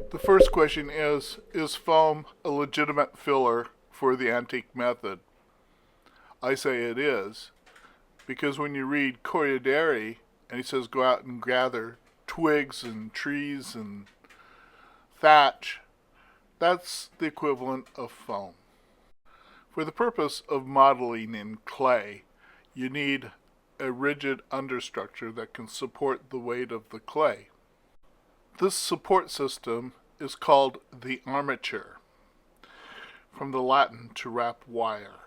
The first question is foam a legitimate filler for the antique method? I say it is, because when you read Coriaderi and he says go out and gather twigs and trees and thatch, that's the equivalent of foam. For the purpose of modeling in clay, you need a rigid understructure that can support the weight of the clay. This support system is called the armature, from the Latin to wrap wire.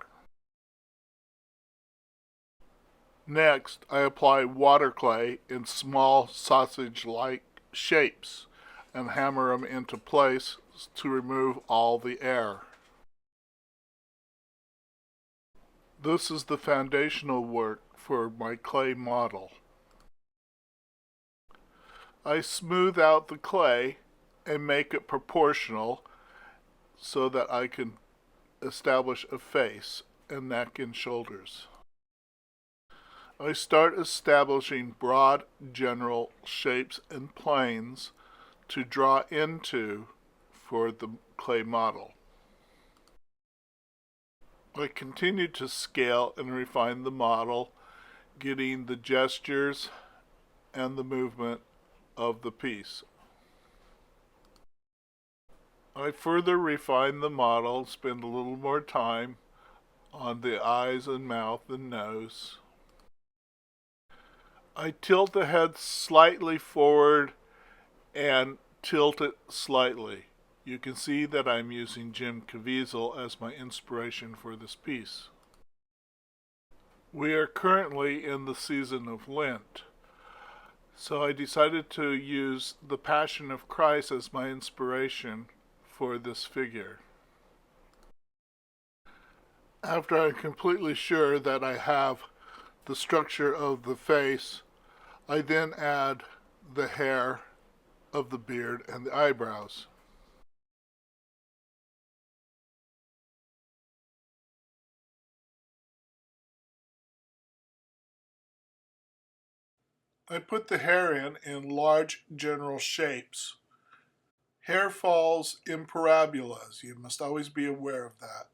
Next, I apply water clay in small sausage-like shapes and hammer them into place to remove all the air. This is the foundational work for my clay model. I smooth out the clay and make it proportional so that I can establish a face and neck and shoulders. I start establishing broad general shapes and planes to draw into for the clay model. I continue to scale and refine the model, getting the gestures and the movement of the piece. I further refine the model, spend a little more time on the eyes and mouth and nose. I tilt the head slightly forward and tilt it slightly. You can see that I'm using Jim Caviezel as my inspiration for this piece. We are currently in the season of Lent, so I decided to use the Passion of Christ as my inspiration for this figure. After I'm completely sure that I have the structure of the face, I then add the hair of the beard and the eyebrows. I put the hair in large general shapes. Hair falls in parabolas. You must always be aware of that.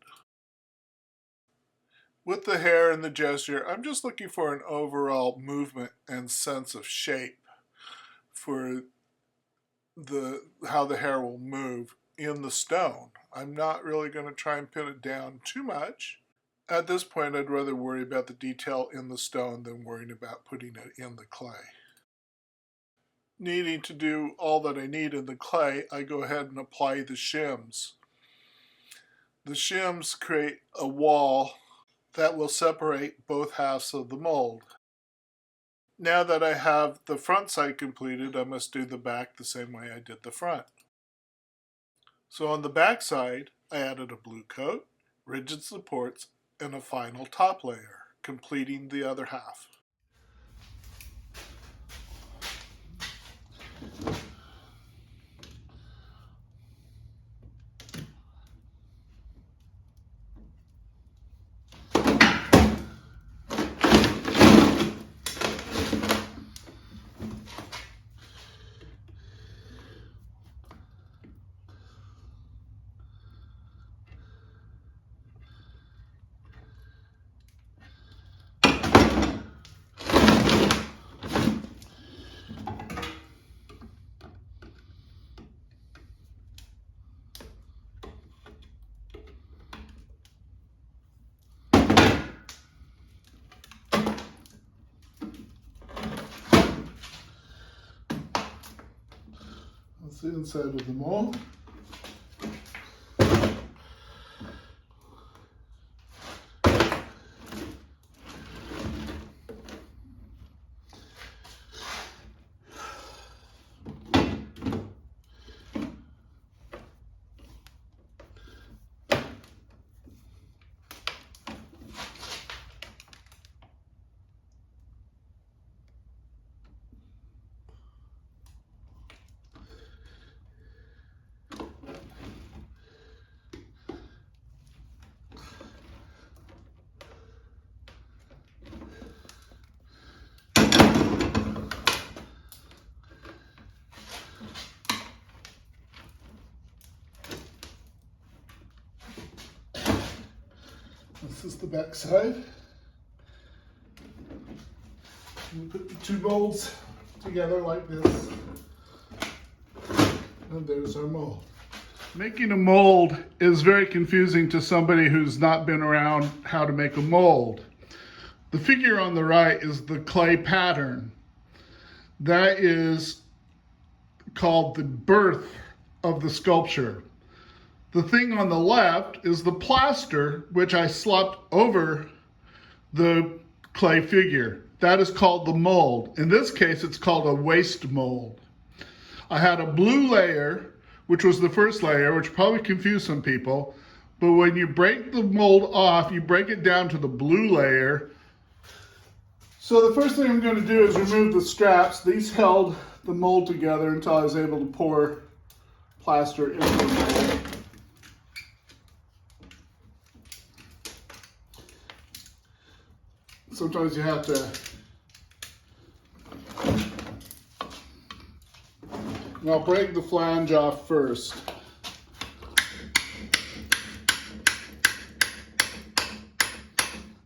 With the hair and the gesture, I'm just looking for an overall movement and sense of shape for how the hair will move in the stone. I'm not really going to try and pin it down too much. At this point, I'd rather worry about the detail in the stone than worrying about putting it in the clay. Needing to do all that I need in the clay, I go ahead and apply the shims. The shims create a wall that will separate both halves of the mold. Now that I have the front side completed, I must do the back the same way I did the front. So on the back side, I added a blue coat, rigid supports, and a final top layer, completing the other half. That's the inside of the mold. This is the back side. We put the two molds together like this. And there's our mold. Making a mold is very confusing to somebody who's not been around how to make a mold. The figure on the right is the clay pattern. That is called the birth of the sculpture. The thing on the left is the plaster, which I slapped over the clay figure. That is called the mold. In this case, it's called a waste mold. I had a blue layer, which was the first layer, which probably confused some people. But when you break the mold off, you break it down to the blue layer. So the first thing I'm going to do is remove the straps. These held the mold together until I was able to pour plaster into the mold. Sometimes you have to I'll break the flange off first.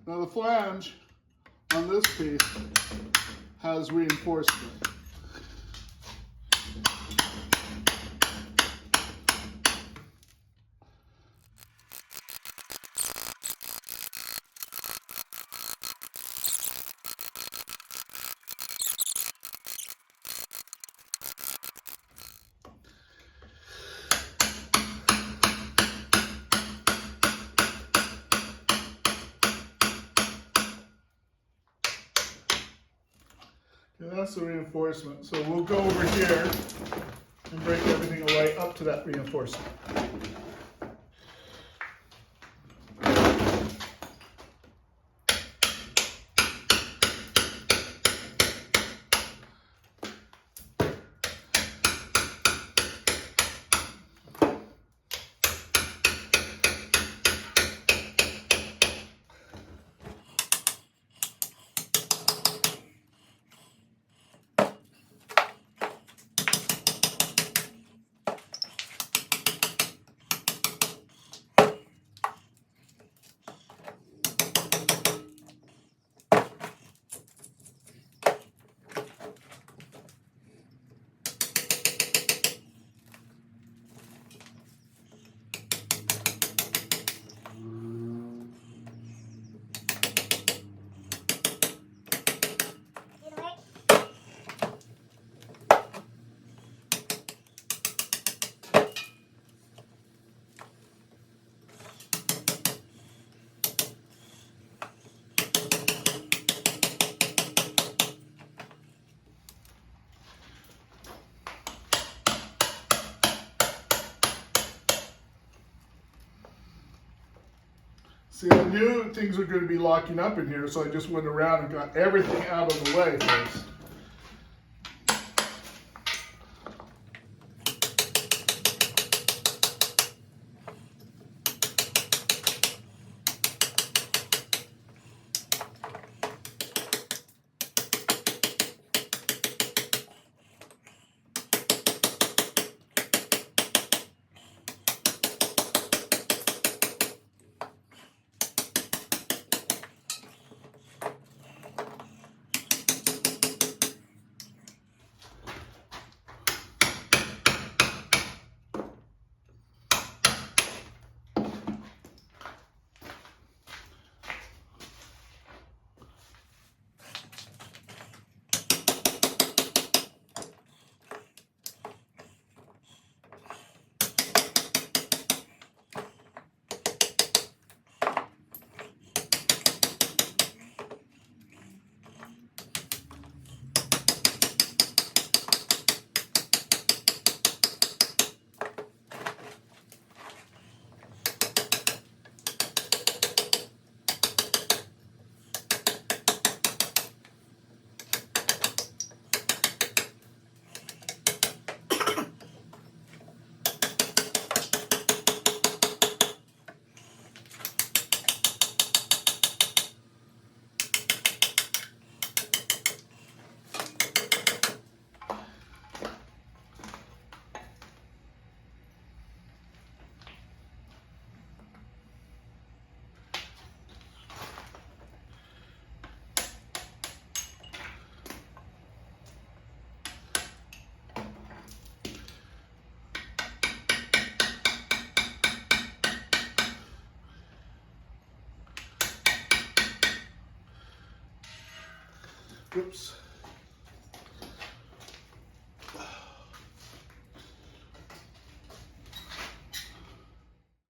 Now the flange on this piece has reinforcement. And that's the reinforcement. So we'll go over here and break everything away up to that reinforcement. See, I knew things were going to be locking up in here, so I just went around and got everything out of the way first. Oops.